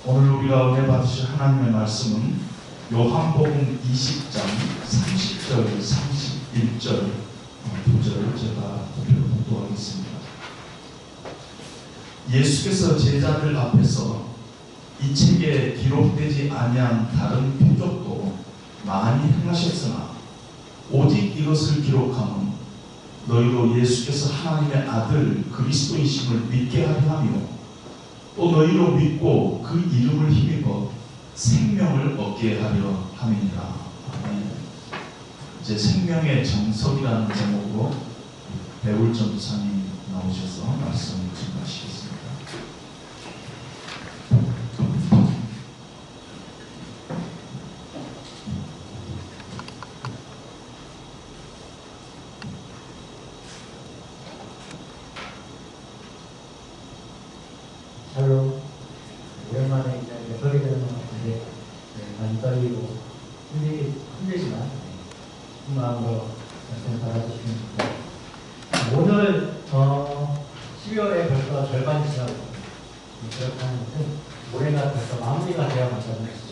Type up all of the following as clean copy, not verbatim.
오늘 우리가 은혜 받으실 하나님의 말씀은 요한복음 20장 30절, 31절, 2절을 제가 봉독하겠습니다. 예수께서 제자들 앞에서 이 책에 기록되지 아니한 다른 표적도 많이 행하셨으나 오직 이것을 기록함은 너희로 예수께서 하나님의 아들 그리스도이심을 믿게 하려 하며 또 너희로 믿고 그 이름을 힘입어 생명을 얻게 하려 함이니라. 아멘. 이제 생명의 정석이라는 제목으로 배울 전도사님 나오셔서 말씀을 증거하시겠습니다. 샬롬. 오랜만에 소리 듣는 것 같은데 많이 떨리고 힘들지만 그 마음으로 말씀 받아주시면 좋겠습니다. 오늘 12월에 벌써 절반이 지나고 그렇다는 것은 올해가 벌써 마무리가 되어간다는 것이죠.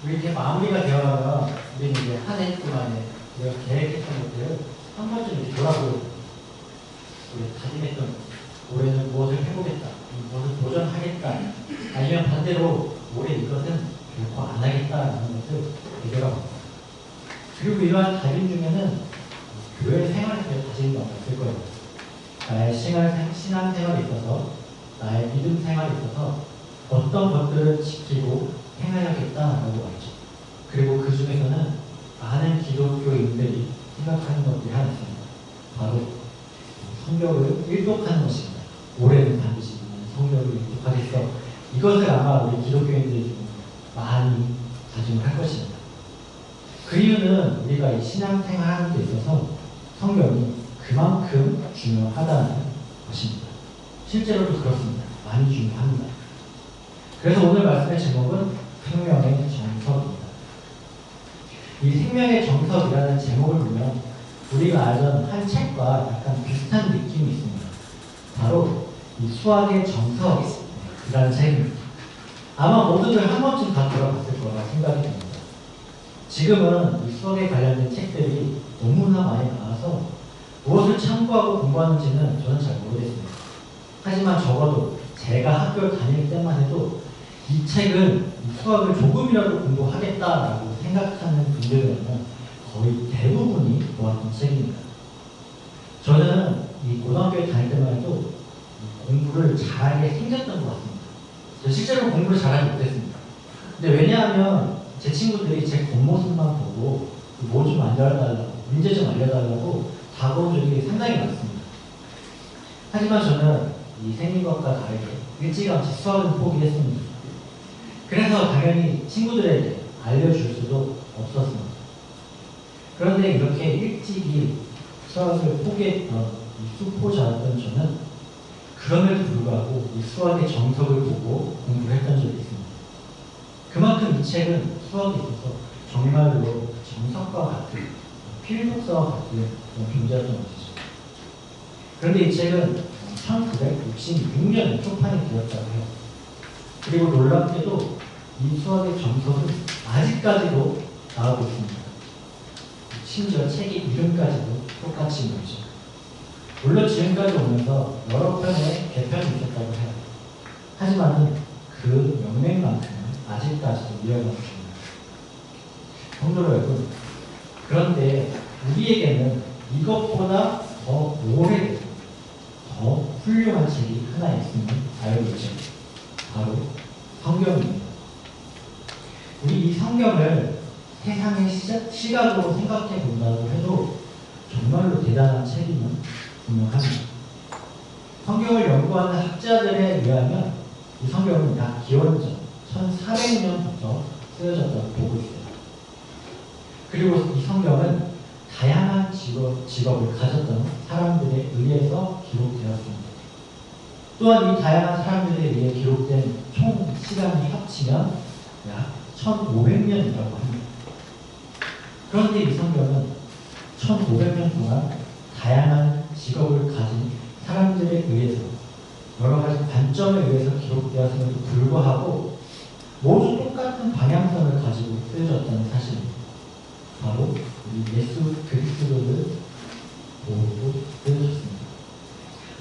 우리 이렇게 마무리가 되어가면 우리는 이제 한 해 동안에 우리가 계획했던 것들을 한 번쯤 이렇게 돌아보고 우리 다짐했던 올해는 무엇을 해보겠다, 무엇을 도전하겠다, 아니면 반대로 올해 이것은 결코 안 하겠다라는 것을 대결하고, 그리고 이러한 다짐 중에는 교회 생활에서의 다짐도 있을 거예요. 나의 신앙생활에 있어서, 나의 믿음 생활에 있어서 어떤 것들을 지키고 행하야겠다라고 말이죠. 그리고 그 중에서는 많은 기독교인들이 생각하는 것들이 하나 있습니다. 바로 성경을 일독하는 것입니다. 올해는 반드시 성경을 일독하겠어. 이것을 아마 우리 기독교인들이 좀 많이 다짐을 할 것입니다. 그 이유는 우리가 이 신앙생활하는 데 있어서 성경이 그만큼 중요하다는 것입니다. 실제로도 그렇습니다. 많이 중요합니다. 그래서 오늘 말씀의 제목은 생명의 정석입니다. 이 생명의 정석이라는 제목을 보면 우리가 알던 한 책과 약간 비슷한 느낌이 있습니다. 바로 이 수학의 정석이라는 책입니다. 아마 모두들 한 번쯤 다 들어봤을 거라 생각이 듭니다. 지금은 이 수학에 관련된 책들이 너무나 많이 나와서 무엇을 참고하고 공부하는지는 저는 잘 모르겠습니다. 하지만 적어도 제가 학교를 다닐 때만 해도 이 책은 수학을 조금이라도 공부하겠다라고 생각하는 분들은 거의 대부분이 보았던 책입니다. 저는 이 고등학교에 다닐 때만 해도 공부를 잘하게 생겼던 것 같습니다. 실제로 공부를 잘하지 못했습니다. 근데 왜냐하면 제 친구들이 제 겉모습만 보고 뭐 좀 알려달라고, 문제 좀 알려달라고 다가온 적이 상당히 많습니다. 하지만 저는 이 생긴것과 다르게 일찌감치 수학을 포기했습니다. 그래서 당연히 친구들에게 알려줄 수도 없었습니다. 그런데 이렇게 일찍이 수학을 포기했던 이 수포자였던 저는 그럼에도 불구하고 이 수학의 정석을 보고 공부를 했던 적이 있습니다. 그만큼 이 책은 수학에 있어서 정말로 정석과 같은 필독서와 같은 존재였던 것이죠. 그런데 이 책은 1966년 초판이 되었다고 해요. 그리고 놀랍게도 이 수학의 정석은 아직까지도 나오고 있습니다. 심지어 책의 이름까지도 똑같이 있죠. 물론 지금까지 오면서 여러 편의 개편이 있었다고 해요. 하지만 그 명맥만큼은 아직까지도 이어가고 있습니다. 성도 여러분, 그런데 우리에게는 이것보다 더 오래되고 더 훌륭한 책이 하나 있음을 알고 있죠. 바로 성경입니다. 우리 이 성경을 세상의 시각으로 생각해 본다고 해도 정말로 대단한 책임은 분명합니다. 성경을 연구하는 학자들에 의하면 이 성경은 약 기원전 1400년부터 쓰여졌다고 보고 있어요. 그리고 이 성경은 다양한 직업을 가졌던 사람들에 의해서 기록되었습니다. 또한 이 다양한 사람들에 의해 기록된 총 시간이 합치면 약 1500년이라고 합니다. 그런데 이 성경은 1500년 동안 다양한 직업을 가진 사람들에 의해서 여러 가지 관점에 의해서 기록되었음에도 불구하고 모두 똑같은 방향성을 가지고 쓰여졌다는 사실입니다. 바로 우리 예수 그리스도를 보고 쓰여졌습니다.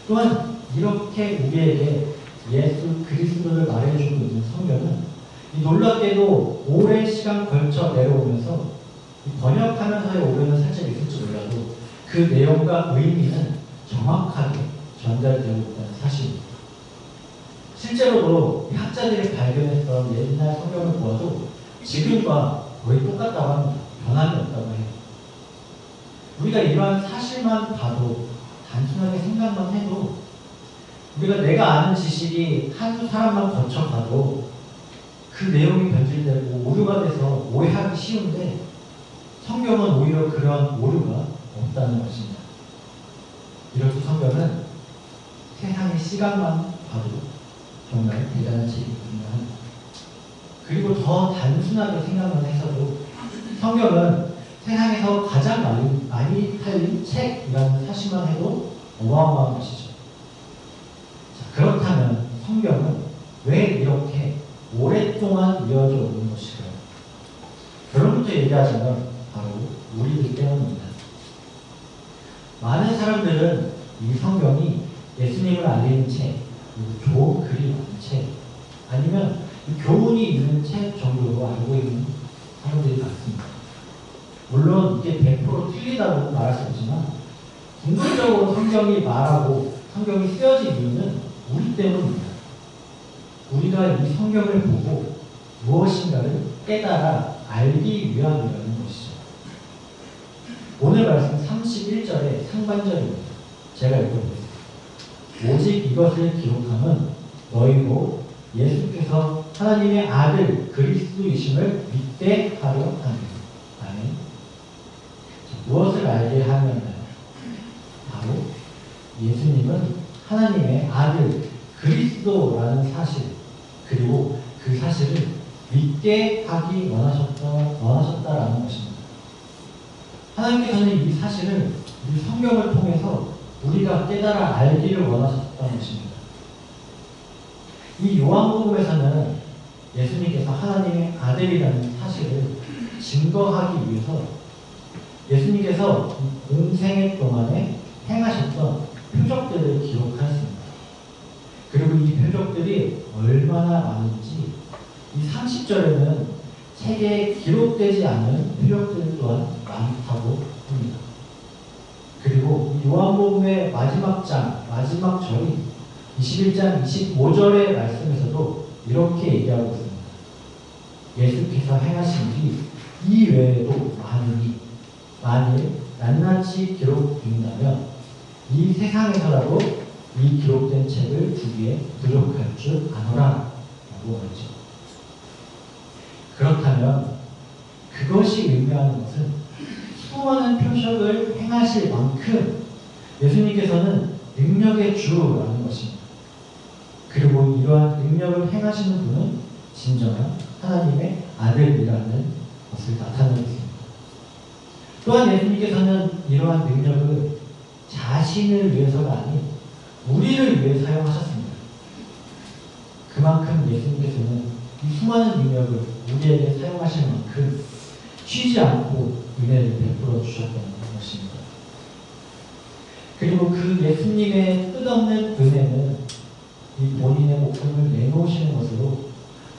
또한 이렇게 우리에게 예수 그리스도를 말해주고 있는 성경은 놀랍게도 오랜 시간 걸쳐 내려오면서 번역하면서의 오류는 살짝 있을지 몰라도 그 내용과 의미는 정확하게 전달되고 있다는 사실입니다. 실제로도 학자들이 발견했던 옛날 성경을 보아도 지금과 거의 똑같다고 합니다. 변함이 없다고 해요. 우리가 이러한 사실만 봐도 단순하게 생각만 해도 우리가 내가 아는 지식이 한두 사람만 거쳐가도 그 내용이 변질되고 오류가 돼서 오해하기 쉬운데 성경은 오히려 그런 오류가 없다는 것입니다. 이렇게 성경은 세상의 시각만 봐도 정말 대단한 책이구나. 그리고 더 단순하게 생각만 해서도 성경은 세상에서 가장 많이 팔린 책이라는 사실만 해도 어마어마한 것이죠. 자, 그렇다면 성경은 왜 이렇게 오랫동안 이어져 오는 것일까요? 결론부터 얘기하자면 바로 우리들 때문입니다. 많은 사람들은 이 성경이 예수님을 알리는 책, 그리고 좋은 글이 많은 책, 아니면 교훈이 있는 책 정도로 알고 있는 사람들이 많습니다. 물론 이게 100% 틀리다고 말할 수 없지만 궁극적으로 성경이 말하고 성경이 쓰여진 이유는 우리 때문입니다. 우리가 이 성경을 보고 무엇인가를 깨달아 알기 위함이라는 것이죠. 오늘 말씀 31절의 상반절입니다. 제가 읽어보겠습니다. 오직 이것을 기록함은 너희로 예수께서 하나님의 아들 그리스도이심을 믿게 하려 합니다. 아멘. 무엇을 알게 하면요? 바로 예수님은 하나님의 아들 그리스도라는 사실, 그리고 그 사실을 믿게 하기 원하셨다라는 것입니다. 하나님께서는 이 사실을 이 성경을 통해서 우리가 깨달아 알기를 원하셨다는 것입니다. 이 요한복음에서는 예수님께서 하나님의 아들이라는 사실을 증거하기 위해서 예수님께서 공생애 동안에 행하셨던 표적들을 기록하였습니다. 그리고 이 표적들이 얼마나 많은지 이 30절에는 책에 기록되지 않은 표적들 또한 많다고 합니다. 그리고 요한복음의 마지막 장, 마지막 절인 21장 25절의 말씀에서도 이렇게 얘기하고 있습니다. 예수께서 행하신 일이 이 외에도 많으니 만일 낱낱이 기록된다면 이 세상에서라도 이 기록된 책을 주기에 부족할 줄 아노라 라고 하죠. 그렇다면 그것이 의미하는 것은 수많은 표적을 행하실 만큼 예수님께서는 능력의 주라는 것입니다. 그리고 이러한 능력을 행하시는 분은 진정한 하나님의 아들이라는 것을 나타내고 있습니다. 또한 예수님께서는 이러한 능력을 자신을 위해서가 아닌 우리를 위해 사용하셨습니다. 그만큼 예수님께서는 이 수많은 능력을 우리에게 사용하실 만큼 쉬지 않고 은혜를 베풀어 주셨다는 것입니다. 그리고 그 예수님의 끝없는 은혜는 이 본인의 목숨을 내놓으시는 것으로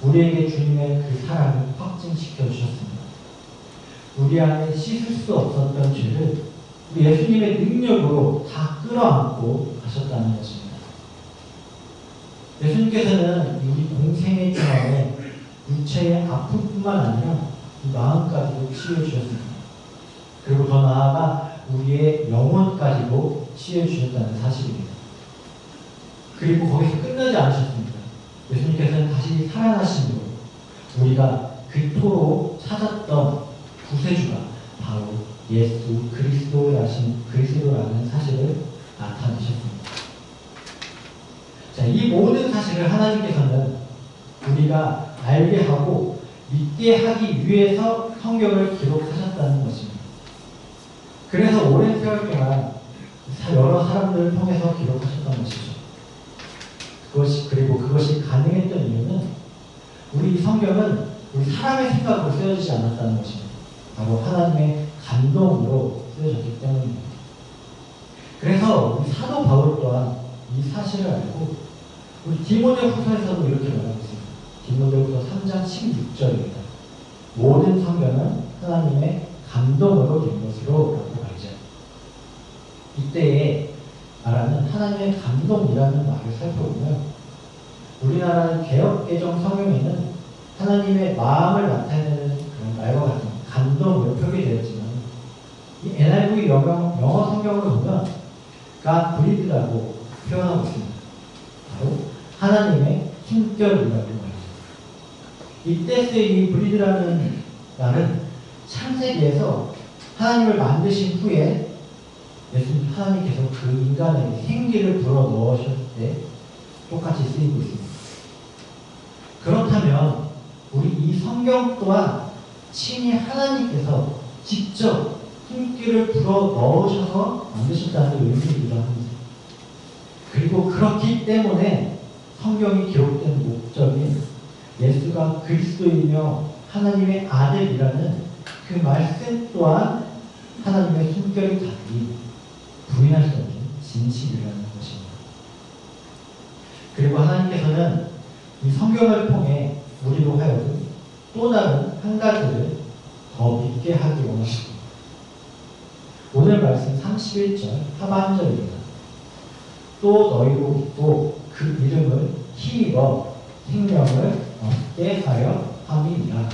우리에게 주님의 그 사랑을 확증시켜 주셨습니다. 우리 안에 씻을 수 없었던 죄를 우리 예수님의 능력으로 다 끌어안고 가셨다는 것입니다. 예수님께서는 우리 공생의 중간에 육체의 아픔뿐만 아니라 마음까지도 치유해 주셨습니다. 그리고 더 나아가 우리의 영혼까지도 치유해 주셨다는 사실입니다. 그리고 거기서 끝나지 않으셨습니다. 예수님께서는 다시 살아나심으로 우리가 그토록 찾았던 구세주가 바로 예수 그리스도라는 사실을 나타내셨습니다. 자, 이 모든 사실을 하나님께서는 우리가 알게 하고 믿게 하기 위해서 성경을 기록하셨다는 것입니다. 그래서 오랜 세월 동안 여러 사람들을 통해서 기록하셨던 것이죠. 그리고 그것이 가능했던 이유는 우리 성경은 우리 사람의 생각으로 쓰여지지 않았다는 것입니다. 바로 하나님의 감동으로 쓰여졌기 때문입니다. 그래서 우리 사도 바울 또한 이 사실을 알고 우리 디모데후서에서도 이렇게 말하고 있습니다. 디모데후서 3장 16절입니다. 모든 성경은 하나님의 감동으로 된 것으로 라고 말이죠. 이때에 말하는 하나님의 감동이라는 말을 살펴보면 우리나라 개역개정 성경에는 하나님의 마음을 나타내는 그런 말과 같은 감동으로 표기되었지만 이 NIV 영어 성경으로 보면 God breathed,라고 표현하고 있습니다. 바로 하나님의 숨결이라고 말합니다. 이때 쓰인 이 breath라는 말은 창세기에서 하나님을 만드신 후에 하나님께서 그 인간에게 생기를 불어 넣으셨을 때 똑같이 쓰이고 있습니다. 그렇다면 우리 이 성경 또한 친히 하나님께서 직접 숨기를 불어 넣으셔서 만드셨다는 의미이기도 합니다. 그리고 그렇기 때문에 성경이 기록된 목적인 예수가 그리스도이며 하나님의 아들이라는 그 말씀 또한 하나님의 숨결이 담긴 부인할 수 없는 진실이라는 것입니다. 그리고 하나님께서는 이 성경을 통해 우리로 하여금 또 다른 한 가지를 더 믿게 하기 원하십니다. 오늘 말씀 31절 하반절입니다. 또 너희로 믿고 그 이름을 힘입어 생명을 얻게 하려 함이니라.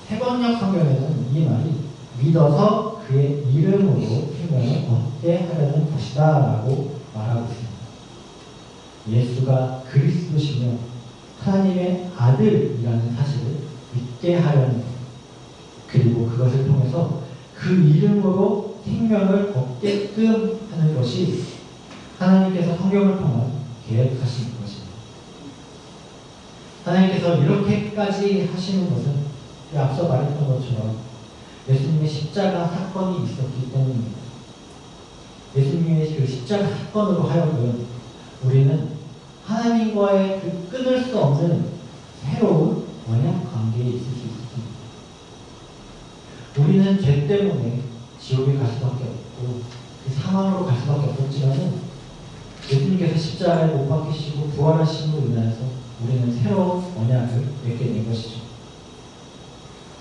해번역 성경에는 이 말이 믿어서 그의 이름으로 생명을 얻게 하려는 것이다 라고 말하고 있습니다. 예수가 그리스도시며 하나님의 아들이라는 사실을 믿게 하려는 것, 그리고 그것을 통해서 그 이름으로 생명을 얻게끔 하는 것이 하나님께서 성경을 통한 계획하신 것입니다. 하나님께서 이렇게까지 하시는 것은 앞서 말했던 것처럼 예수님의 십자가 사건이 있었기 때문입니다. 예수님의 그 십자가 사건으로 하여금 우리는 하나님과의 그 끊을 수 없는 새로운 언약 관계에 있을 수 있습니다. 우리는 죄 때문에 지옥에 갈 수밖에 없고 그 상황으로 갈 수밖에 없었지만은 예수님께서 십자가에 못 박히시고 부활하심으로 인하여서 우리는 새로운 언약을 맺게 된 것이죠.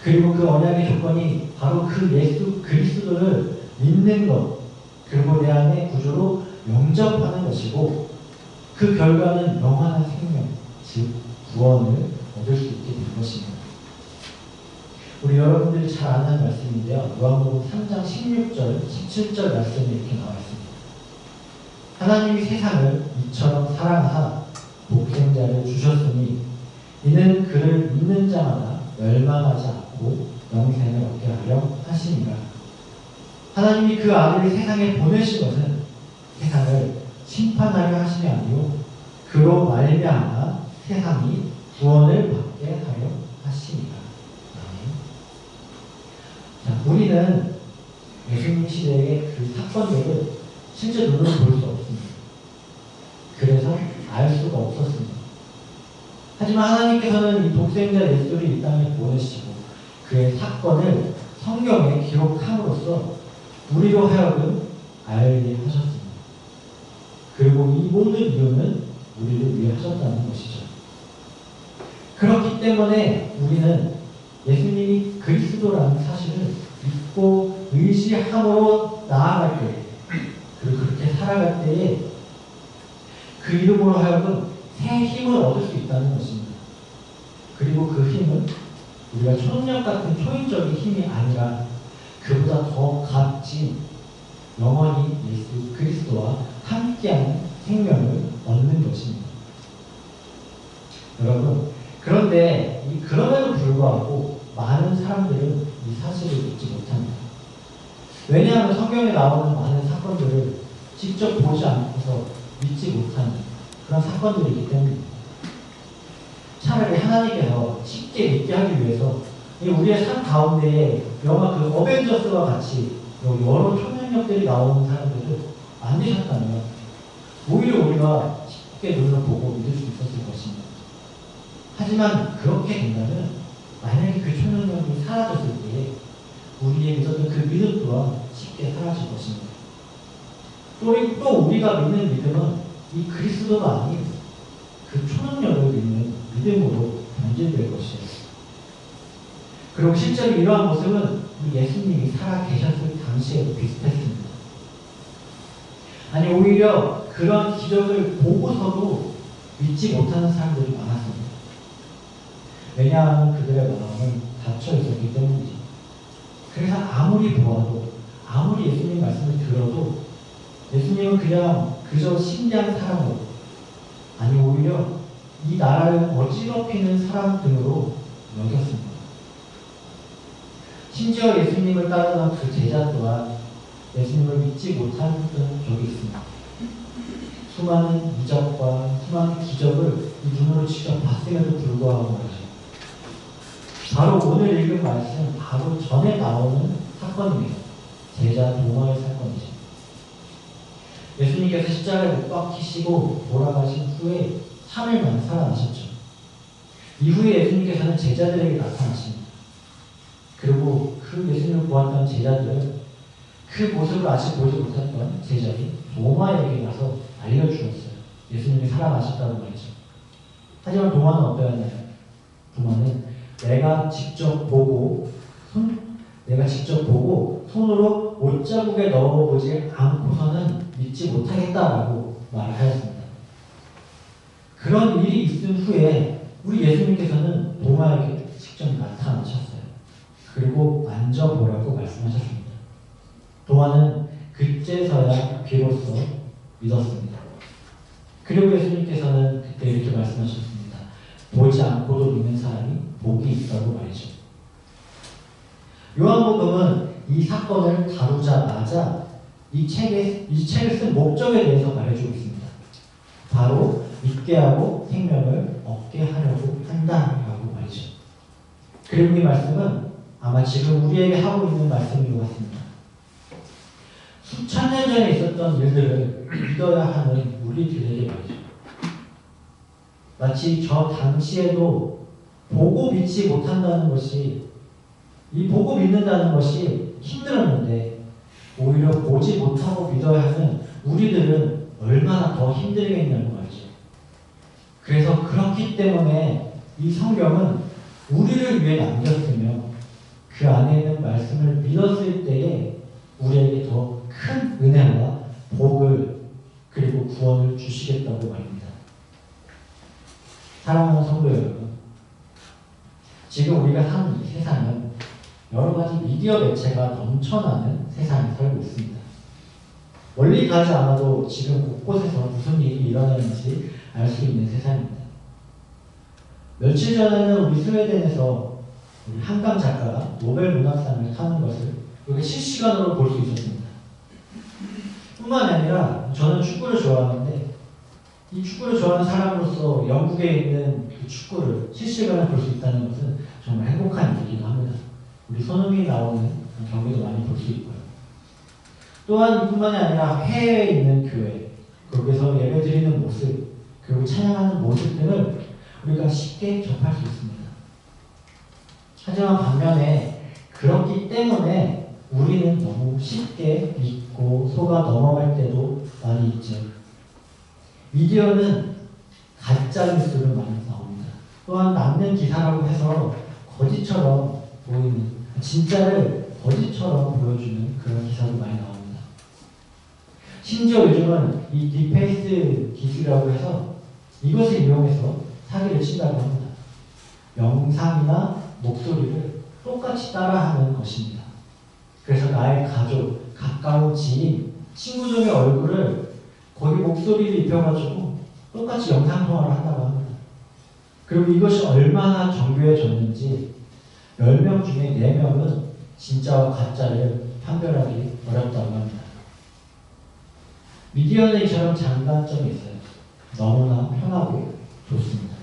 그리고 그 언약의 조건이 바로 그 예수 그리스도를 믿는 것, 그리고 내 안의 구조로 영접하는 것이고 그 결과는 영원한 생명, 즉 구원을 얻을 수 있게 된 것입니다. 우리 여러분들이 잘 아는 말씀인데요. 요한복음 3장 16절, 17절 말씀이 이렇게 나와 있습니다. 하나님이 세상을 이처럼 사랑하사 독생자를 주셨으니 이는 그를 믿는 자마다 멸망하지 않고 영생을 얻게 하려 하시니라. 하나님이 그 아들을 세상에 보내신 것은 세상을 심판하려 하심이 아니요 그로 말미암아 세상이 구원을 받게 하려 하시니라. 자, 우리는 예수님 시대의 그 사건들을 실제 눈으로 볼 수 없습니다. 그래서 알 수가 없었습니다. 하지만 하나님께서는 이 독생자 예수를 이 땅에 보내시고 그의 사건을 성경에 기록함으로써 우리로 하여금 알게 하셨습니다. 그리고 이 모든 이유는 우리를 위해 하셨다는 것이죠. 그렇기 때문에 우리는 예수님이 그리스도라는 사실을 믿고 의지함으로 나아갈 때, 그리고 그렇게 살아갈 때에 그 이름으로 하여금 새 힘을 얻을 수 있다는 것입니다. 그리고 그 힘은 우리가 초능력 같은 초인적인 힘이 아니라 그보다 더 값진 영원히 예수 그리스도와 함께하는 생명을 얻는 것입니다. 여러분, 그런데 그럼에도 불구하고 많은 사람들은 이 사실을 믿지 못합니다. 왜냐하면 성경에 나오는 많은 사건들을 직접 보지 않고서 믿지 못하는 그런 사건들이기 때문입니다. 차라리 하나님께서 쉽게 믿게 하기 위해서 우리의 삶 가운데에 영화 그 어벤져스와 같이 여러 초능력들이 나오는 사람들을 만드셨다면 오히려 우리가 쉽게 눈을 보고 믿을 수 있었을 것입니다. 하지만 그렇게 된다면 만약에 그 초능력이 사라졌을 때 우리의 믿었던 그 믿음 또한 쉽게 사라질 것입니다. 또 우리가 믿는 믿음은 이 그리스도가 아닌 그 초능력을 믿는 믿음으로 변질될 것이에요. 그리고 실제로 이러한 모습은 예수님이 살아 계셨을 당시에도 비슷했습니다. 아니 오히려 그런 기적을 보고서도 믿지 못하는 사람들이 많았습니다. 왜냐하면 그들의 마음은 닫혀 있었기 때문이죠. 그래서 아무리 보아도 아무리 예수님 말씀을 들어도 예수님은 그냥 그저 신기한 사람으로, 아니 오히려 이 나라를 어지럽히는 사람 등으로 여겼습니다. 심지어 예수님을 따르던 그 제자 또한 예수님을 믿지 못한 적이 있습니다. 수많은 이적과 수많은 기적을 이 눈으로 직접 봤음에도 불구하고 말이죠. 바로 오늘 읽은 말씀 바로 전에 나오는 사건입니다. 제자 도마의 사건이죠. 예수님께서 십자가에 못 박히시고 돌아가신 후에 3일 만에 살아나셨죠. 이후에 예수님께서는 제자들에게 나타나십니다. 그리고 그 예수님을 보았던 제자들은 그 모습을 아직 보지 못했던 제자들이 도마에게 가서 알려주었어요. 예수님이 살아나셨다고 말이죠. 하지만 도마는 어떠했나요? 도마는 내가 직접 보고 손으로 옷자국에 넣어보지 않고서는 믿지 못하겠다라고 말을 하였습니다. 그런 일이 있은 후에 우리 예수님께서는 도마에게 직접 나타나셨어요. 그리고 만져보라고 말씀하셨습니다. 도마는 그제서야 비로소 믿었습니다. 그리고 예수님께서는 그때 이렇게 말씀하셨습니다. 보지 않고도 믿는 사람이 복이 있다고 말이죠. 요한복음은 이 사건을 다루자마자 이 책을 쓴 목적에 대해서 말해주고 있습니다. 바로 믿게 하고 생명을 얻게 하려고 한다라고 말이죠. 그리고 이 말씀은 아마 지금 우리에게 하고 있는 말씀인 것 같습니다. 수천 년 전에 있었던 일들을 믿어야 하는 우리들에게 말이죠. 마치 저 당시에도 보고 믿지 못한다는 것이, 이 보고 믿는다는 것이 힘들었는데 오히려 보지 못하고 믿어야 하는 우리들은 얼마나 더 힘들겠냐는 말이죠. 그래서 그렇기 때문에 이 성경은 우리를 위해 남겼으며 그 안에 있는 말씀을 믿었을 때에 우리에게 더 큰 은혜와 복을 그리고 구원을 주시겠다고 말입니다. 사랑하는 성도 여러분, 지금 우리가 사는 이 세상은 여러 가지 미디어 매체가 넘쳐나는 세상에 살고 있습니다. 멀리 가지 않아도 지금 곳곳에서 무슨 일이 일어나는지 알 수 있는 세상입니다. 며칠 전에는 우리 스웨덴에서 우리 한강 작가가 노벨 문학상을 타는 것을 우리가 실시간으로 볼 수 있었습니다. 뿐만 아니라 저는 축구를 좋아하는데 이 축구를 좋아하는 사람으로서 영국에 있는 그 축구를 실시간으로 볼 수 있다는 것은 정말 행복한 일이기도 합니다. 우리 손흥민이 나오는 경기도 많이 볼 수 있고요. 또한 이뿐만이 아니라 해외에 있는 교회, 거기서 예배 드리는 모습, 그리고 찬양하는 모습 등을 우리가 쉽게 접할 수 있습니다. 하지만 반면에 그렇기 때문에 우리는 너무 쉽게 믿고 속아 넘어갈 때도 많이 있죠. 미디어는 가짜 뉴스를 많이 나옵니다. 또한 남는 기사라고 해서 거짓처럼 보이는, 진짜를 거짓처럼 보여주는 그런 기사도 많이 나옵니다. 심지어 요즘은 이 딥페이스 기술이라고 해서 이것을 이용해서 사기를 친다고 합니다. 영상이나 목소리를 똑같이 따라하는 것입니다. 그래서 나의 가족, 가까운 지인, 친구 중의 얼굴을 거기 목소리를 입혀가지고 똑같이 영상통화를 한다고 합니다. 그리고 이것이 얼마나 정교해졌는지 10명 중에 4명은 진짜와 가짜를 판별하기 어렵다고 합니다. 미디어는 이처럼 장단점이 있어요. 너무나 편하고 좋습니다.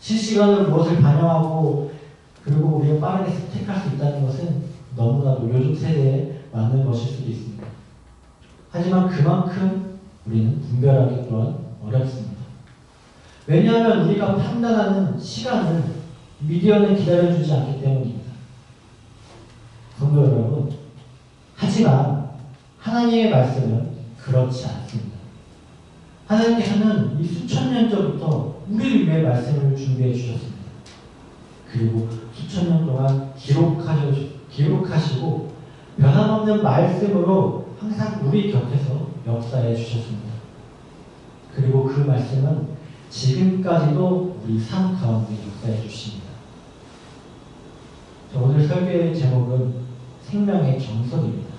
실시간으로 무엇을 반영하고 그리고 우리가 빠르게 스택할 수 있다는 것은 너무나도 요즘 세대에 맞는 것일 수도 있습니다. 하지만 그만큼 우리는 분별하기 또한 어렵습니다. 왜냐하면 우리가 판단하는 시간을 미디어는 기다려주지 않기 때문입니다. 성도 여러분, 하지만 하나님의 말씀은 그렇지 않습니다. 하나님께서는 이 수천 년 전부터 우리를 위해 말씀을 준비해 주셨습니다. 그리고 수천 년 동안 기록하시고 변함없는 말씀으로 항상 우리 곁에서 역사해 주셨습니다. 그리고 그 말씀은 지금까지도 우리 삶 가운데 역사해 주십니다. 오늘 설교의 제목은 생명의 정석입니다.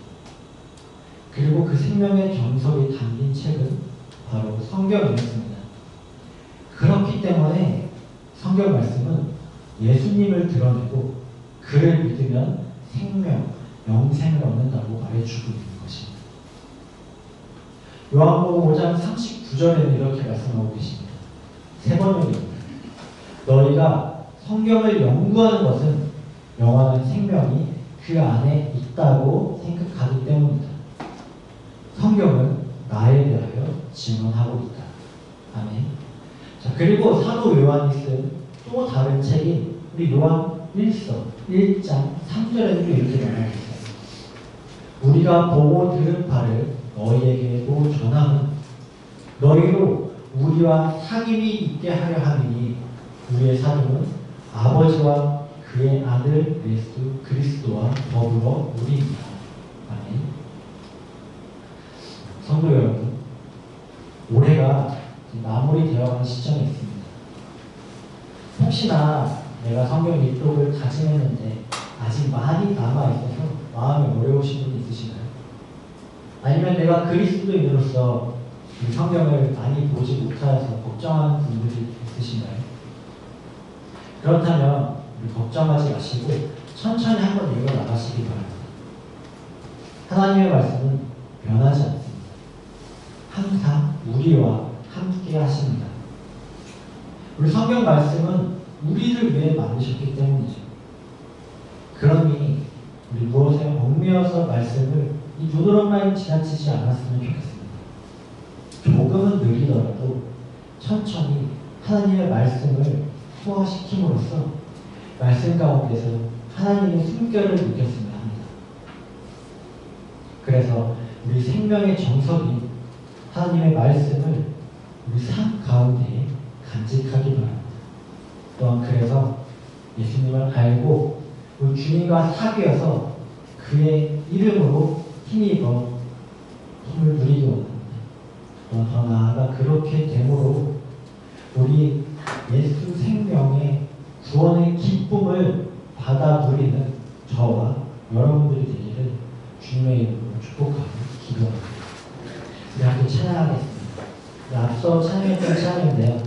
그리고 그 생명의 정석이 담긴 책은 바로 성경이었습니다. 그렇기 때문에 성경 말씀은 예수님을 드러내고 그를 믿으면 생명, 영생을 얻는다고 말해주고 있는 것입니다. 요한복음 5장 39절에는 이렇게 말씀하고 계십니다. 세 번역입니다. 너희가 성경을 연구하는 것은 영원한 생명이 그 안에 있다고 생각하기 때문이다. 성경은 나에 대하여 증언하고 있다. 아멘. 자, 그리고 사도 요한이 쓴 또 다른 책인 우리 요한 1서 1장 3절에도 이렇게 말하고 있어요. 우리가 보고 들은 바를 너희에게도 전하는 너희로 우리와 상임이 있게 하려 함이니 우리의 사귐은 아버지와 그의 아들 예수 그리스도와 더불어 우리입니다. 아멘. 성도 여러분, 올해가 마무리 되어가는 시점에 있습니다. 혹시나 내가 성경 입독을 다짐했는데 아직 많이 남아있어서 마음이 어려우신 분이 있으신가요? 아니면 내가 그리스도인으로서 이 성경을 많이 보지 못하여서 걱정하는 분들이 있으신가요? 그렇다면 우리 걱정하지 마시고 천천히 한번 읽어 나가시기 바랍니다. 하나님의 말씀은 변하지 않습니다. 항상 우리와 함께 하십니다. 우리 성경 말씀은 우리를 위해 만드셨기 때문이죠. 그러니 우리 무엇에 얽매여서 말씀을 이 눈으로만 지나치지 않았으면 좋겠습니다. 조금은 느리더라도 천천히 하나님의 말씀을 소화시킴으로써 말씀 가운데서 하나님의 숨결을 느꼈으면 합니다. 그래서 우리 생명의 정석인 하나님의 말씀을 우리 삶 가운데 간직하기 바랍니다. 또한 그래서 예수님을 알고 우리 주님과 사귀어서 그의 이름으로 힘입어 힘을 누리기 원합니다. 또한 더 나아가 그렇게 됨으로 우리 예수 생명의 구원의 기쁨을 받아 누리는 저와 여러분들이 되기를 주님의 이름으로 축복하고 기도합니다. 우리 함께 찬양하겠습니다. 앞서 찬양했던 찬양인데요.